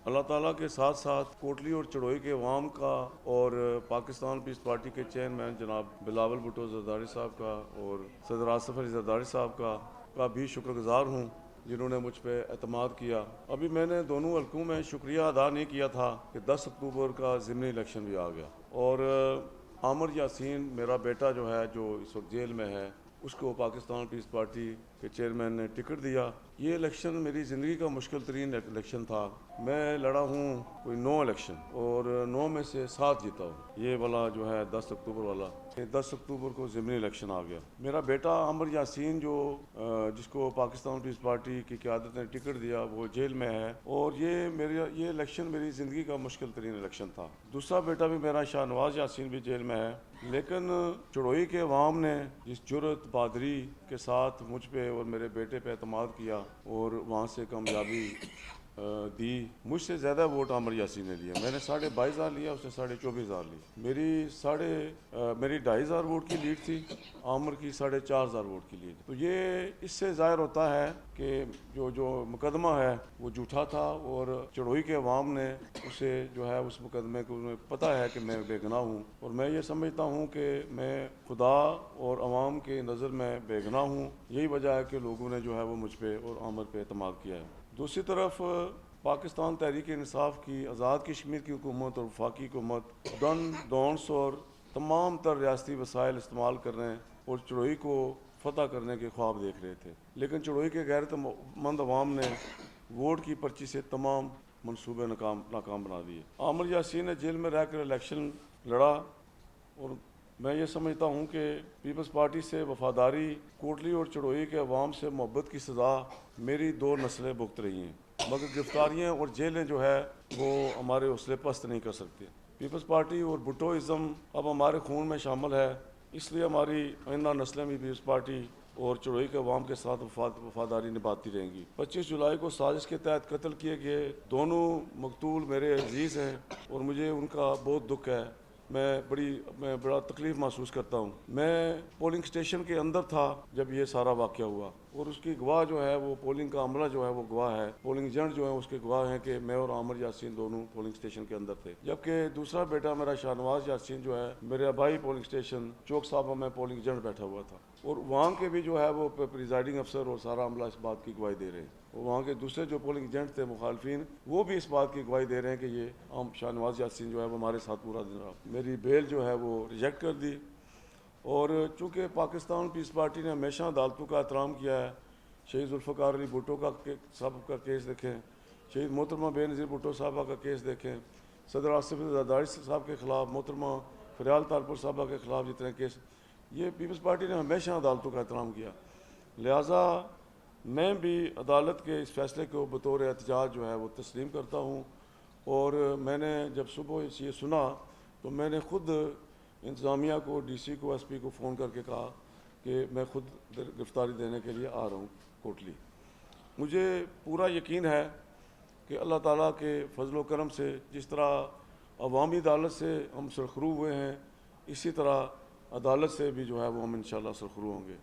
اللہ تعالیٰ کے ساتھ ساتھ کوٹلی اور چڑوئی کے عوام کا اور پاکستان پیس پارٹی کے چیئرمین جناب بلاول بھٹو زرداری صاحب کا اور صدر آصف علی زرداری صاحب کا بھی شکر گزار ہوں جنہوں نے مجھ پہ اعتماد کیا۔ ابھی میں نے دونوں حلقوں میں شکریہ ادا نہیں کیا تھا کہ 10 اکتوبر کا ضمنی الیکشن بھی آ گیا اور عامر یاسین میرا بیٹا جو ہے جو اس وقت جیل میں ہے اس کو پاکستان پیس پارٹی کے چیئرمین نے ٹکٹ دیا۔ یہ الیکشن میری زندگی کا مشکل ترین الیکشن تھا۔ میں لڑا ہوں کوئی 9 الیکشن اور 9 میں سے 7 جیتا ہوں۔ یہ والا جو ہے 10 اکتوبر والا، 10 اکتوبر کو ضمنی الیکشن آ گیا۔ میرا بیٹا عامر یاسین جو جس کو پاکستان پیس پارٹی کی قیادت نے ٹکٹ دیا وہ جیل میں ہے اور یہ الیکشن میری زندگی کا مشکل ترین الیکشن تھا۔ دوسرا بیٹا بھی میرا شاہ نواز یاسین بھی جیل میں ہے، لیکن چڑوئی کے عوام نے جس جرأت بہادری کے ساتھ مجھ پہ اور میرے بیٹے پہ اعتماد کیا اور وہاں سے کامیابی دی، مجھ سے زیادہ ووٹ عامر یاسین نے لیا۔ میں نے 22,500 لیا، اس نے 24,500 لی۔ میری 2,500 ووٹ کی لیڈ تھی، عامر کی 4,500 ووٹ کی لیڈ۔ تو یہ اس سے ظاہر ہوتا ہے کہ جو مقدمہ ہے وہ جھوٹا تھا اور چڑوئی کے عوام نے اسے جو ہے اس مقدمے کو انہیں پتہ ہے کہ میں بے گناہ ہوں اور میں یہ سمجھتا ہوں کہ میں خدا اور عوام کے نظر میں بے گناہ ہوں۔ یہی وجہ ہے کہ لوگوں نے جو ہے وہ مجھ پہ اور عامر پہ اعتماد کیا ہے۔ دوسری طرف پاکستان تحریک انصاف کی آزاد کشمیر کی حکومت اور وفاقی حکومت ڈن ڈونٹس اور تمام تر ریاستی وسائل استعمال کر رہے ہیں اور چڑوئی کو فتح کرنے کے خواب دیکھ رہے تھے، لیکن چڑوئی کے غیرت مند عوام نے ووٹ کی پرچی سے تمام منصوبے ناکام بنا دیے۔ عامر یاسین نے جیل میں رہ کر الیکشن لڑا اور میں یہ سمجھتا ہوں کہ پیپلز پارٹی سے وفاداری کوٹلی اور چڑوئی کے عوام سے محبت کی سزا میری 2 نسلیں بھگت رہی ہیں، مگر گرفتاریاں اور جیلیں جو ہے وہ ہمارے حوصلے پست نہیں کر سکتے۔ پیپلز پارٹی اور بھٹوازم اب ہمارے خون میں شامل ہے، اس لیے ہماری آئندہ نسلیں بھی پیپلز پارٹی اور چڑوئی کے عوام کے ساتھ وفاداری نبھاتی رہیں گی۔ 25 جولائی کو سازش کے تحت قتل کیے گئے دونوں مقتول میرے عزیز ہیں اور مجھے ان کا بہت دکھ ہے۔ میں بڑا تکلیف محسوس کرتا ہوں۔ میں پولنگ اسٹیشن کے اندر تھا جب یہ سارا واقعہ ہوا اور اس کی گواہ جو ہے وہ پولنگ کا عملہ جو ہے وہ گواہ ہے، پولنگ ایجنٹ جو ہیں اس کے گواہ ہیں کہ میں اور عامر یاسین دونوں پولنگ اسٹیشن کے اندر تھے، جبکہ دوسرا بیٹا میرا شاہ نواز یاسین جو ہے میرے آبائی پولنگ اسٹیشن چوک صاحبہ میں پولنگ ایجنٹ بیٹھا ہوا تھا اور وہاں کے بھی جو ہے وہ پریزائڈنگ افسر اور سارا عملہ اس بات کی گواہی دے رہے ہیں۔ وہاں کے دوسرے جو پولنگ ایجنٹ تھے مخالفین، وہ بھی اس بات کی گواہی دے رہے ہیں کہ یہ شاہ نواز یاسین جو ہے وہ ہمارے ساتھ پورا دن رہا۔ میری بیل جو ہے وہ ریجیکٹ کر دی اور چونکہ پاکستان پیس پارٹی نے ہمیشہ عدالتوں کا احترام کیا ہے، شہید ذوالفقار علی بھٹو صاحب کا کیس دیکھیں، شہید محترمہ بے نظیر بھٹو صاحبہ کا کیس دیکھیں، صدر آصف علی زرداری صاحب کے خلاف، محترمہ فریال تارپور صاحبہ کے خلاف جتنے کیس، یہ پیپلز پارٹی نے ہمیشہ عدالتوں کا احترام کیا۔ لہٰذا میں بھی عدالت کے اس فیصلے کو بطور احتجاج جو ہے وہ تسلیم کرتا ہوں اور میں نے جب صبح یہ سنا تو میں نے خود انتظامیہ کو، ڈی سی کو، ایس پی کو فون کر کے کہا کہ میں خود گرفتاری دینے کے لیے آ رہا ہوں کوٹلی۔ مجھے پورا یقین ہے کہ اللہ تعالیٰ کے فضل و کرم سے جس طرح عوامی عدالت سے ہم سرخرو ہوئے ہیں، اسی طرح عدالت سے بھی جو ہے وہ ہم انشاءاللہ سرخرو ہوں گے۔